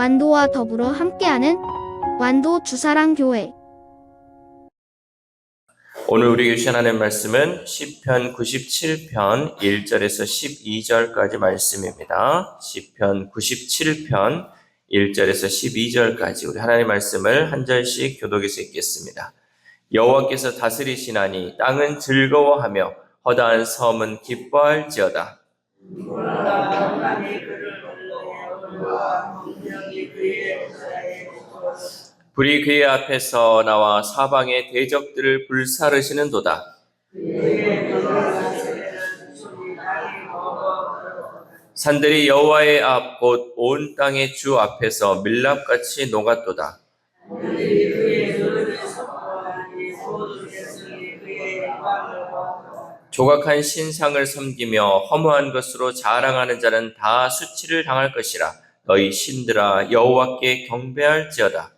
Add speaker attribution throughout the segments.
Speaker 1: 완도와 더불어 함께하는 완도 주사랑교회.
Speaker 2: 오늘 우리에게 주신 하나님의 말씀은 시편 97편 1절에서 12절까지 말씀입니다. 시편 97편 1절에서 12절까지 우리 하나님의 말씀을 한 절씩 교독해서 읽겠습니다. 여호와께서 다스리시나니 땅은 즐거워하며 허다한 섬은 기뻐할지어다. 불이 그의 앞에서 나와 사방의 대적들을 불사르시는도다. 산들이 여호와의 앞 곧 온 땅의 주 앞에서 밀랍같이 녹았도다. 조각한 신상을 섬기며 허무한 것으로 자랑하는 자는 다 수치를 당할 것이라. 너희 신들아 여호와께 경배할지어다.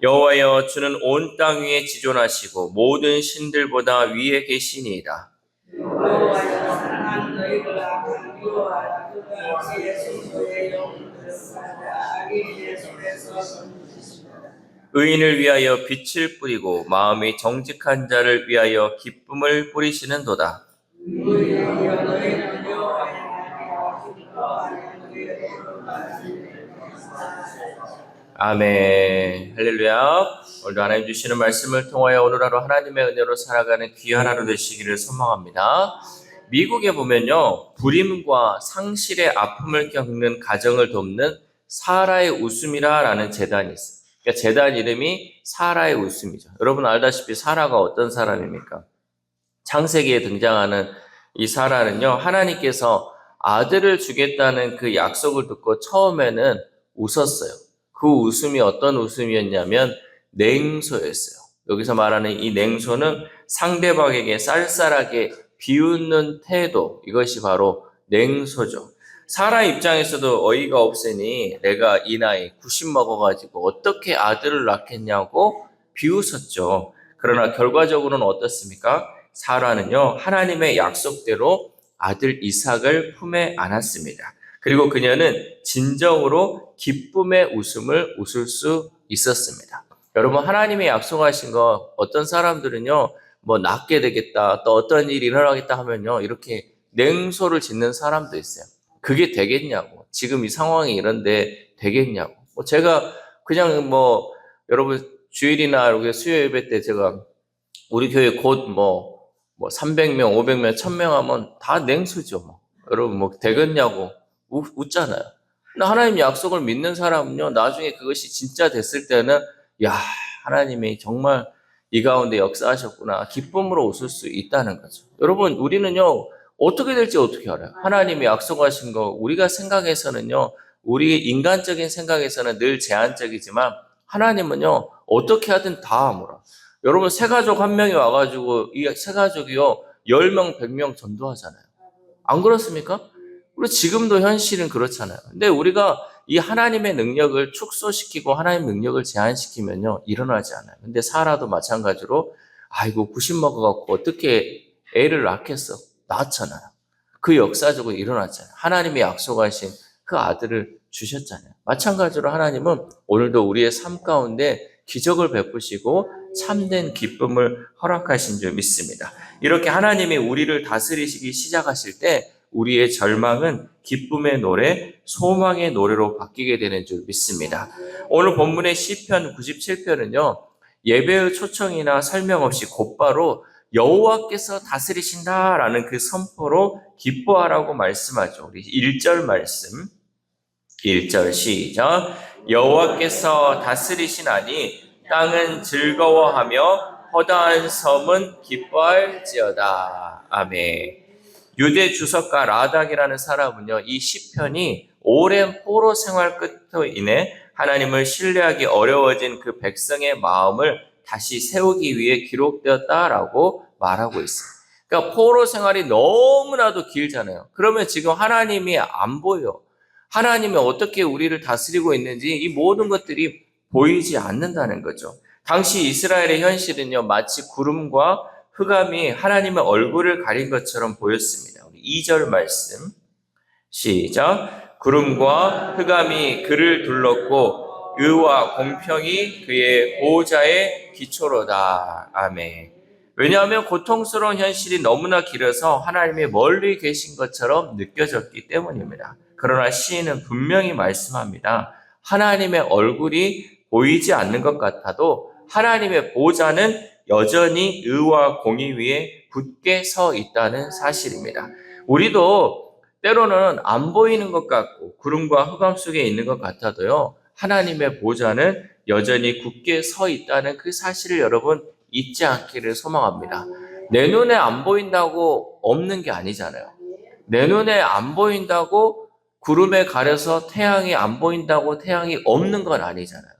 Speaker 2: 여호와여 주는 온 땅 위에 지존하시고 모든 신들보다 위에 계시니이다. 의인을 위하여 빛을 뿌리고 마음이 정직한 자를 위하여 기쁨을 뿌리시는도다. 아멘. 할렐루야. 오늘도 하나님 주시는 말씀을 통하여 오늘 하루 하나님의 은혜로 살아가는 귀한 하루 되시기를 소망합니다. 미국에 보면요, 불임과 상실의 아픔을 겪는 가정을 돕는 사라의 웃음이라는 재단이 있어요. 그러니까 재단 이름이 사라의 웃음이죠. 여러분 알다시피 사라가 어떤 사람입니까? 창세기에 등장하는 이 사라는요, 하나님께서 아들을 주겠다는 그 약속을 듣고 처음에는 웃었어요. 그 웃음이 어떤 웃음이었냐면 냉소였어요. 여기서 말하는 이 냉소는 상대방에게 쌀쌀하게 비웃는 태도, 이것이 바로 냉소죠. 사라 입장에서도 어이가 없으니 내가 이 나이 90 먹어가지고 어떻게 아들을 낳겠냐고 비웃었죠. 그러나 결과적으로는 어떻습니까? 사라는요, 하나님의 약속대로 아들 이삭을 품에 안았습니다. 그리고 그녀는 진정으로 기쁨의 웃음을 웃을 수 있었습니다. 여러분, 하나님의 약속하신 거 어떤 사람들은요, 뭐 낳게 되겠다, 또 어떤 일이 일어나겠다 하면요, 이렇게 냉소를 짓는 사람도 있어요. 그게 되겠냐고. 지금 이 상황이 이런데 되겠냐고. 제가 그냥 여러분 주일이나 수요 예배 때 제가 우리 교회 곧 300명, 500명, 1000명 하면 다 냉수죠. 여러분 되겠냐고 웃잖아요. 근데 하나님 약속을 믿는 사람은요, 나중에 그것이 진짜 됐을 때는 야, 하나님이 정말 이 가운데 역사하셨구나. 기쁨으로 웃을 수 있다는 거죠. 여러분, 우리는요, 어떻게 될지 어떻게 알아요? 하나님이 약속하신 거 우리가 생각해서는요, 우리 인간적인 생각에서는 늘 제한적이지만 하나님은요, 어떻게 하든 다 아무라. 여러분, 새 가족 한 명이 와가지고 이 새 가족이요 10명, 100명 전도하잖아요. 안 그렇습니까? 그리고 지금도 현실은 그렇잖아요. 근데 우리가 이 하나님의 능력을 축소시키고 하나님의 능력을 제한시키면요 일어나지 않아요. 근데 사라도 마찬가지로 아이고 90 먹어갖고 어떻게 애를 낳겠어? 낳았잖아요. 그 역사적으로 일어났잖아요. 하나님이 약속하신 그 아들을 주셨잖아요. 마찬가지로 하나님은 오늘도 우리의 삶 가운데 기적을 베푸시고 참된 기쁨을 허락하신 줄 믿습니다. 이렇게 하나님이 우리를 다스리시기 시작하실 때 우리의 절망은 기쁨의 노래, 소망의 노래로 바뀌게 되는 줄 믿습니다. 오늘 본문의 시편 97편은요. 예배의 초청이나 설명 없이 곧바로 여호와께서 다스리신다라는 그 선포로 기뻐하라고 말씀하죠. 우리 1절 말씀. 1절 시작. 여호와께서 다스리시나니 땅은 즐거워하며 허다한 섬은 기뻐할지어다. 아멘. 유대 주석가 라닥이라는 사람은요, 이 시편이 오랜 포로 생활 끝으로 인해 하나님을 신뢰하기 어려워진 그 백성의 마음을 다시 세우기 위해 기록되었다라고 말하고 있어요. 그러니까 포로 생활이 너무나도 길잖아요. 그러면 지금 하나님이 안 보여. 하나님이 어떻게 우리를 다스리고 있는지 이 모든 것들이 보이지 않는다는 거죠. 당시 이스라엘의 현실은요, 마치 구름과 흑암이 하나님의 얼굴을 가린 것처럼 보였습니다. 우리 2절 말씀 시작. 구름과 흑암이 그를 둘렀고 의와 공평이 그의 보호자의 기초로다. 아멘. 왜냐하면 고통스러운 현실이 너무나 길어서 하나님이 멀리 계신 것처럼 느껴졌기 때문입니다. 그러나 시인은 분명히 말씀합니다. 하나님의 얼굴이 보이지 않는 것 같아도 하나님의 보호자는 여전히 의와 공의 위에 굳게 서 있다는 사실입니다. 우리도 때로는 안 보이는 것 같고 구름과 흑암 속에 있는 것 같아도요, 하나님의 보호자는 여전히 굳게 서 있다는 그 사실을 여러분 잊지 않기를 소망합니다. 내 눈에 안 보인다고 없는 게 아니잖아요. 내 눈에 안 보인다고 구름에 가려서 태양이 안 보인다고 태양이 없는 건 아니잖아요.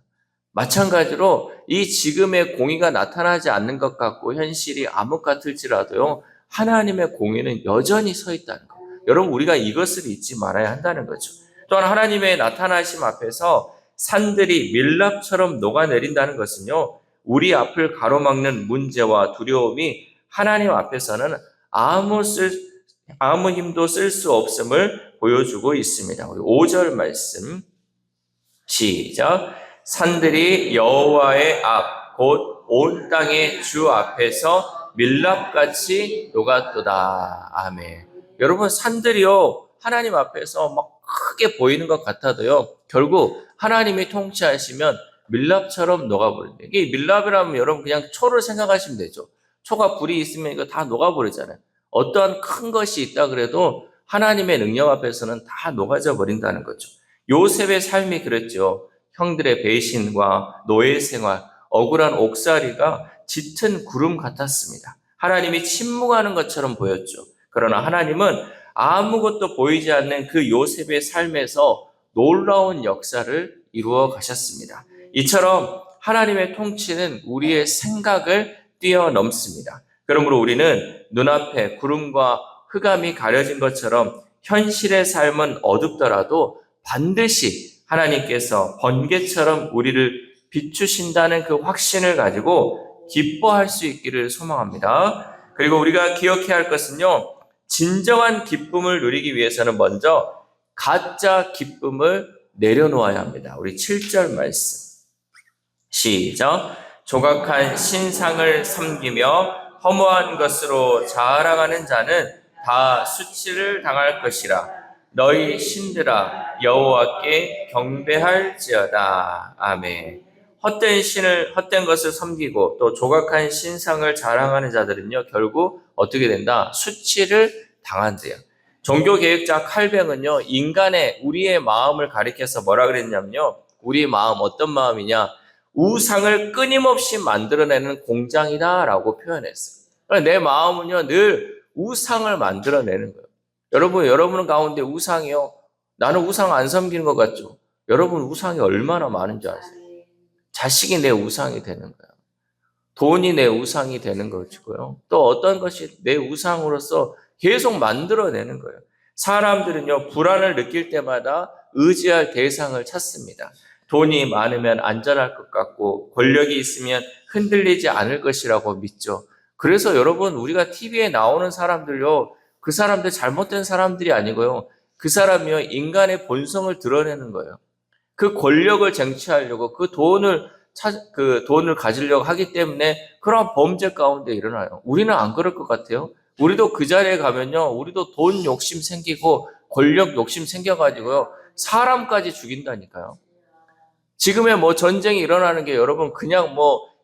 Speaker 2: 마찬가지로 이 지금의 공의가 나타나지 않는 것 같고 현실이 암흑 같을지라도요, 하나님의 공의는 여전히 서 있다는 것. 여러분, 우리가 이것을 잊지 말아야 한다는 거죠. 또한 하나님의 나타나심 앞에서 산들이 밀랍처럼 녹아내린다는 것은요, 우리 앞을 가로막는 문제와 두려움이 하나님 앞에서는 아무 힘도 쓸 수 없음을 보여주고 있습니다. 우리 5절 말씀 시작. 산들이 여호와의 앞, 곧 온 땅의 주 앞에서 밀랍같이 녹았도다. 아멘. 여러분, 산들이요, 하나님 앞에서 막 크게 보이는 것 같아도요, 결국 하나님이 통치하시면 밀랍처럼 녹아버립니다. 이게 밀랍이라면 여러분 그냥 초를 생각하시면 되죠. 초가 불이 있으면 이거 다 녹아버리잖아요. 어떠한 큰 것이 있다 그래도 하나님의 능력 앞에서는 다 녹아져 버린다는 거죠. 요셉의 삶이 그랬죠. 형들의 배신과 노예 생활, 억울한 옥살이가 짙은 구름 같았습니다. 하나님이 침묵하는 것처럼 보였죠. 그러나 하나님은 아무것도 보이지 않는 그 요셉의 삶에서 놀라운 역사를 이루어 가셨습니다. 이처럼 하나님의 통치는 우리의 생각을 뛰어넘습니다. 그러므로 우리는 눈앞에 구름과 흑암이 가려진 것처럼 현실의 삶은 어둡더라도 반드시 하나님께서 번개처럼 우리를 비추신다는 그 확신을 가지고 기뻐할 수 있기를 소망합니다. 그리고 우리가 기억해야 할 것은요, 진정한 기쁨을 누리기 위해서는 먼저 가짜 기쁨을 내려놓아야 합니다. 우리 7절 말씀 시작. 조각한 신상을 섬기며 허무한 것으로 자랑하는 자는 다 수치를 당할 것이라. 너희 신들아 여호와께 경배할지어다. 아멘. 헛된 것을 섬기고 또 조각한 신상을 자랑하는 자들은요, 결국 어떻게 된다? 수치를 당한대요. 종교개혁자 칼뱅은요, 우리의 마음을 가리켜서 뭐라 그랬냐면요, 우리의 마음 어떤 마음이냐? 우상을 끊임없이 만들어내는 공장이다라고 표현했어요. 그러니까 내 마음은요, 늘 우상을 만들어내는 거예요. 여러분 가운데 우상이요, 나는 우상 안 섬기는 것 같죠? 여러분 우상이 얼마나 많은지 아세요? 자식이 내 우상이 되는 거예요. 돈이 내 우상이 되는 것이고요. 또 어떤 것이 내 우상으로서 계속 만들어내는 거예요. 사람들은요, 불안을 느낄 때마다 의지할 대상을 찾습니다. 돈이 많으면 안전할 것 같고 권력이 있으면 흔들리지 않을 것이라고 믿죠. 그래서 여러분, 우리가 TV에 나오는 사람들요, 그 사람들 잘못된 사람들이 아니고요, 그 사람이요, 인간의 본성을 드러내는 거예요. 그 권력을 쟁취하려고 그 돈을 가지려고 하기 때문에 그런 범죄 가운데 일어나요. 우리는 안 그럴 것 같아요. 우리도 그 자리에 가면요, 우리도 돈 욕심 생기고 권력 욕심 생겨가지고요, 사람까지 죽인다니까요. 지금의 전쟁이 일어나는 게 여러분 그냥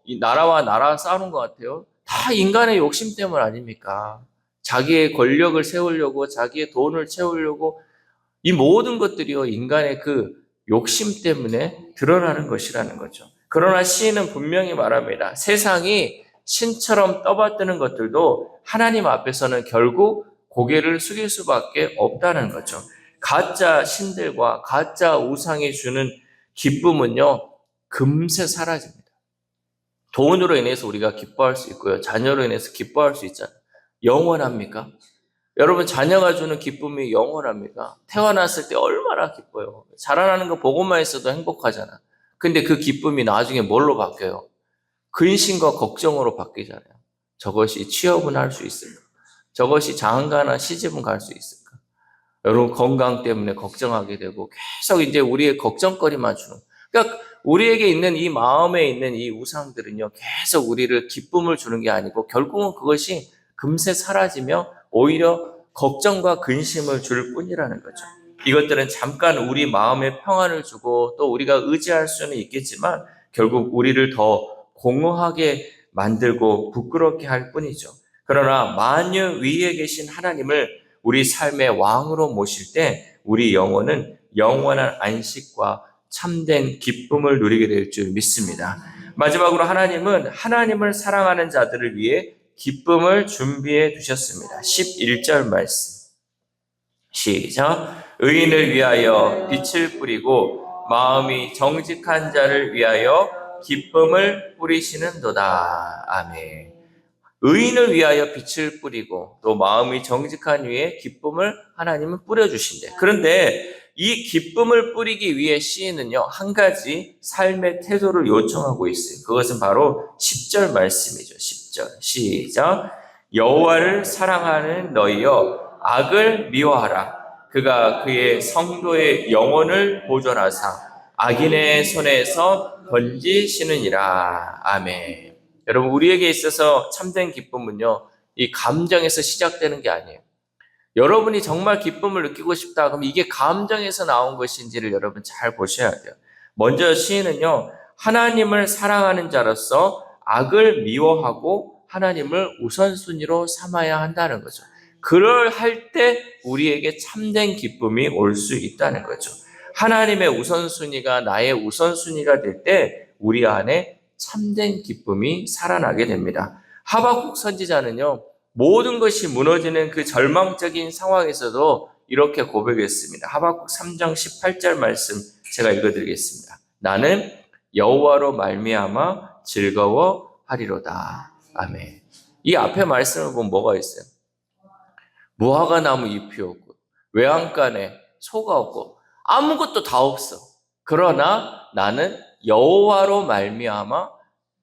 Speaker 2: 이 나라와 나라 싸우는 것 같아요. 다 인간의 욕심 때문 아닙니까? 자기의 권력을 세우려고, 자기의 돈을 채우려고, 이 모든 것들이요, 인간의 그 욕심 때문에 드러나는 것이라는 거죠. 그러나 시인은 분명히 말합니다. 세상이 신처럼 떠받드는 것들도 하나님 앞에서는 결국 고개를 숙일 수밖에 없다는 거죠. 가짜 신들과 가짜 우상이 주는 기쁨은요, 금세 사라집니다. 돈으로 인해서 우리가 기뻐할 수 있고요, 자녀로 인해서 기뻐할 수 있잖아요. 영원합니까? 여러분, 자녀가 주는 기쁨이 영원합니까? 태어났을 때 얼마나 기뻐요. 자라나는 거 보고만 있어도 행복하잖아. 근데 그 기쁨이 나중에 뭘로 바뀌어요? 근심과 걱정으로 바뀌잖아요. 저것이 취업은 할 수 있을까? 저것이 장가나 시집은 갈 수 있을까? 여러분 건강 때문에 걱정하게 되고 계속 이제 우리의 걱정거리만 주는. 그러니까 우리에게 있는 이 마음에 있는 이 우상들은요, 계속 우리를 기쁨을 주는 게 아니고 결국은 그것이 금세 사라지며 오히려 걱정과 근심을 줄 뿐이라는 거죠. 이것들은 잠깐 우리 마음에 평안을 주고 또 우리가 의지할 수는 있겠지만 결국 우리를 더 공허하게 만들고 부끄럽게 할 뿐이죠. 그러나 만유 위에 계신 하나님을 우리 삶의 왕으로 모실 때 우리 영혼은 영원한 안식과 참된 기쁨을 누리게 될 줄 믿습니다. 마지막으로 하나님은 하나님을 사랑하는 자들을 위해 기쁨을 준비해 두셨습니다. 11절 말씀. 시작. 의인을 위하여 빛을 뿌리고 마음이 정직한 자를 위하여 기쁨을 뿌리시는도다. 아멘. 의인을 위하여 빛을 뿌리고 또 마음이 정직한 위에 기쁨을 하나님은 뿌려주신대. 그런데 이 기쁨을 뿌리기 위해 시인은요, 한 가지 삶의 태도를 요청하고 있어요. 그것은 바로 10절 말씀이죠. 10절 시작. 여호와를 사랑하는 너희여 악을 미워하라. 그가 그의 성도의 영혼을 보존하사 악인의 손에서 건지시느니라. 아멘. 여러분, 우리에게 있어서 참된 기쁨은요, 이 감정에서 시작되는 게 아니에요. 여러분이 정말 기쁨을 느끼고 싶다 그럼 이게 감정에서 나온 것인지를 여러분 잘 보셔야 돼요. 먼저 시인은요, 하나님을 사랑하는 자로서 악을 미워하고 하나님을 우선순위로 삼아야 한다는 거죠. 그럴 때 우리에게 참된 기쁨이 올 수 있다는 거죠. 하나님의 우선순위가 나의 우선순위가 될 때 우리 안에 참된 기쁨이 살아나게 됩니다. 하박국 선지자는요, 모든 것이 무너지는 그 절망적인 상황에서도 이렇게 고백했습니다. 하박국 3장 18절 말씀 제가 읽어드리겠습니다. 나는 여호와로 말미암아 즐거워하리로다. 아멘. 이 앞에 말씀을 보면 뭐가 있어요? 무화과 나무 잎이 없고 외양간에 소가 없고 아무것도 다 없어. 그러나 나는 여호와로 말미암아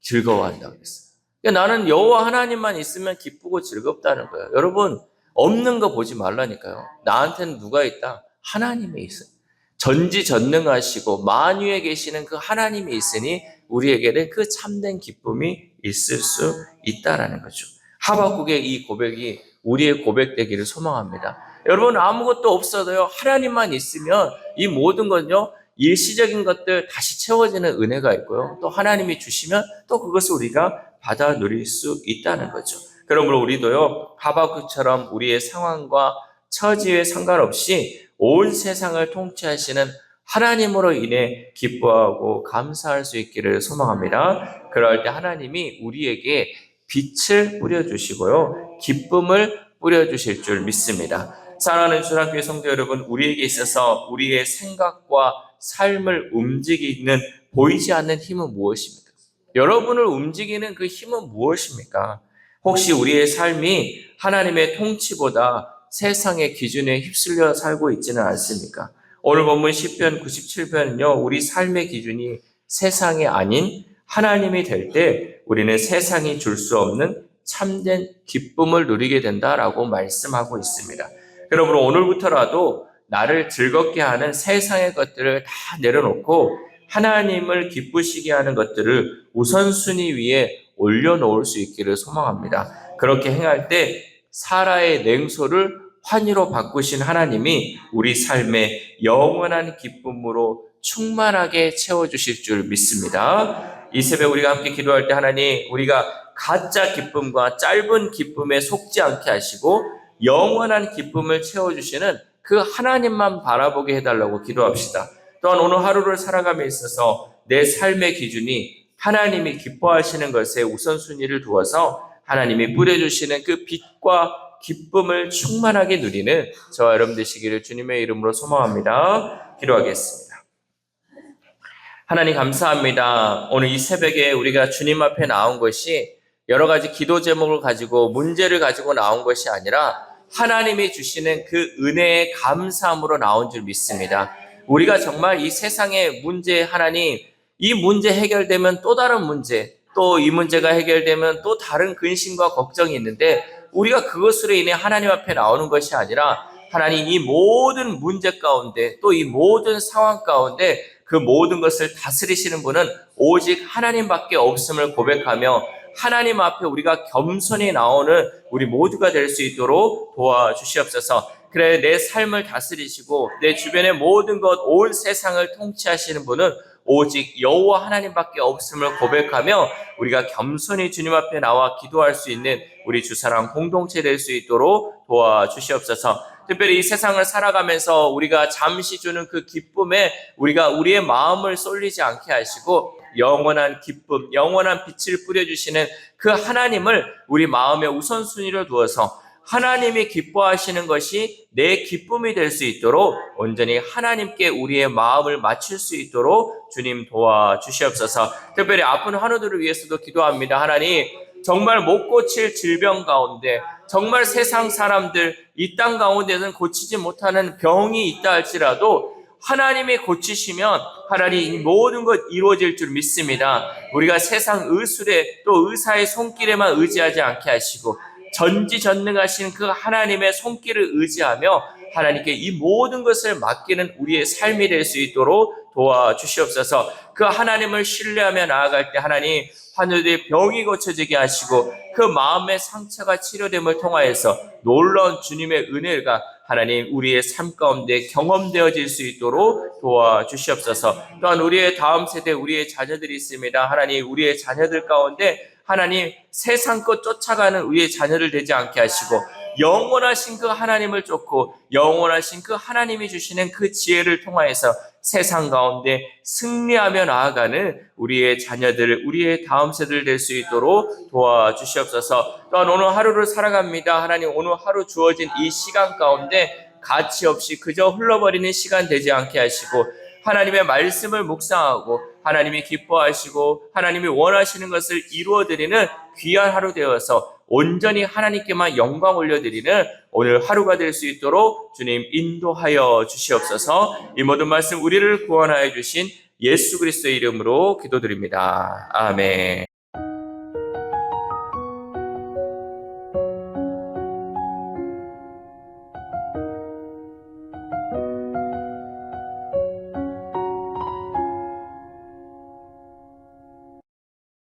Speaker 2: 즐거워한다고 그랬어요. 그러니까 나는 여호와 하나님만 있으면 기쁘고 즐겁다는 거예요. 여러분, 없는 거 보지 말라니까요. 나한테는 누가 있다? 하나님이 있어요. 전지전능하시고 만유에 계시는 그 하나님이 있으니 우리에게는 그 참된 기쁨이 있을 수 있다라는 거죠. 하박국의 이 고백이 우리의 고백되기를 소망합니다. 여러분, 아무것도 없어도요, 하나님만 있으면 이 모든 건요, 일시적인 것들 다시 채워지는 은혜가 있고요. 또 하나님이 주시면 또 그것을 우리가 받아 누릴 수 있다는 거죠. 그러므로 우리도요, 하박국처럼 우리의 상황과 처지에 상관없이 온 세상을 통치하시는 하나님으로 인해 기뻐하고 감사할 수 있기를 소망합니다. 그럴 때 하나님이 우리에게 빛을 뿌려주시고요, 기쁨을 뿌려주실 줄 믿습니다. 사랑하는 주일학교의 성도 여러분, 우리에게 있어서 우리의 생각과 삶을 움직이는 보이지 않는 힘은 무엇입니까? 여러분을 움직이는 그 힘은 무엇입니까? 혹시 우리의 삶이 하나님의 통치보다 세상의 기준에 휩쓸려 살고 있지는 않습니까? 오늘 본문 시편 97편은요, 우리 삶의 기준이 세상이 아닌 하나님이 될 때 우리는 세상이 줄 수 없는 참된 기쁨을 누리게 된다라고 말씀하고 있습니다. 그러므로 오늘부터라도 나를 즐겁게 하는 세상의 것들을 다 내려놓고 하나님을 기쁘시게 하는 것들을 우선순위 위에 올려놓을 수 있기를 소망합니다. 그렇게 행할 때 사라의 냉소를 환희로 바꾸신 하나님이 우리 삶에 영원한 기쁨으로 충만하게 채워주실 줄 믿습니다. 이 새벽 우리가 함께 기도할 때 하나님, 우리가 가짜 기쁨과 짧은 기쁨에 속지 않게 하시고 영원한 기쁨을 채워주시는 그 하나님만 바라보게 해달라고 기도합시다. 또한 오늘 하루를 살아감에 있어서 내 삶의 기준이 하나님이 기뻐하시는 것에 우선순위를 두어서 하나님이 뿌려주시는 그 빛과 기쁨을 충만하게 누리는 저와 여러분 되시기를 주님의 이름으로 소망합니다. 기도하겠습니다. 하나님 감사합니다. 오늘 이 새벽에 우리가 주님 앞에 나온 것이 여러 가지 기도 제목을 가지고 문제를 가지고 나온 것이 아니라 하나님이 주시는 그 은혜의 감사함으로 나온 줄 믿습니다. 우리가 정말 이 세상의 문제 하나님, 이 문제 해결되면 또 다른 문제, 또 이 문제가 해결되면 또 다른 근심과 걱정이 있는데 우리가 그것으로 인해 하나님 앞에 나오는 것이 아니라 하나님 이 모든 문제 가운데 또 이 모든 상황 가운데 그 모든 것을 다스리시는 분은 오직 하나님밖에 없음을 고백하며 하나님 앞에 우리가 겸손히 나오는 우리 모두가 될 수 있도록 도와주시옵소서. 그래 내 삶을 다스리시고 내 주변의 모든 것 온 세상을 통치하시는 분은 오직 여호와 하나님밖에 없음을 고백하며 우리가 겸손히 주님 앞에 나와 기도할 수 있는 우리 주사랑 공동체 될 수 있도록 도와주시옵소서. 특별히 이 세상을 살아가면서 우리가 잠시 주는 그 기쁨에 우리가 우리의 마음을 쏠리지 않게 하시고 영원한 기쁨, 영원한 빛을 뿌려주시는 그 하나님을 우리 마음의 우선순위로 두어서 하나님이 기뻐하시는 것이 내 기쁨이 될 수 있도록 온전히 하나님께 우리의 마음을 맞출 수 있도록 주님 도와주시옵소서. 특별히 아픈 환우들을 위해서도 기도합니다. 하나님, 정말 못 고칠 질병 가운데 정말 세상 사람들 이 땅 가운데는 고치지 못하는 병이 있다 할지라도 하나님이 고치시면 하나님 이 모든 것 이루어질 줄 믿습니다. 우리가 세상 의술에 또 의사의 손길에만 의지하지 않게 하시고 전지전능하신 그 하나님의 손길을 의지하며 하나님께 이 모든 것을 맡기는 우리의 삶이 될 수 있도록 도와주시옵소서. 그 하나님을 신뢰하며 나아갈 때 하나님 환우들의 병이 고쳐지게 하시고 그 마음의 상처가 치료됨을 통하여서 놀라운 주님의 은혜가 하나님 우리의 삶 가운데 경험되어질 수 있도록 도와주시옵소서. 또한 우리의 다음 세대 우리의 자녀들이 있습니다. 하나님 우리의 자녀들 가운데 하나님 세상 것 쫓아가는 우리의 자녀들 되지 않게 하시고 영원하신 그 하나님을 쫓고 영원하신 그 하나님이 주시는 그 지혜를 통하여서 세상 가운데 승리하며 나아가는 우리의 자녀들, 우리의 다음 세대들 될 수 있도록 도와주시옵소서. 또한 오늘 하루를 살아갑니다. 하나님 오늘 하루 주어진 이 시간 가운데 가치 없이 그저 흘러버리는 시간 되지 않게 하시고 하나님의 말씀을 묵상하고 하나님이 기뻐하시고 하나님이 원하시는 것을 이루어드리는 귀한 하루 되어서 온전히 하나님께만 영광 올려드리는 오늘 하루가 될 수 있도록 주님 인도하여 주시옵소서. 이 모든 말씀 우리를 구원하여 주신 예수 그리스도의 이름으로 기도드립니다. 아멘.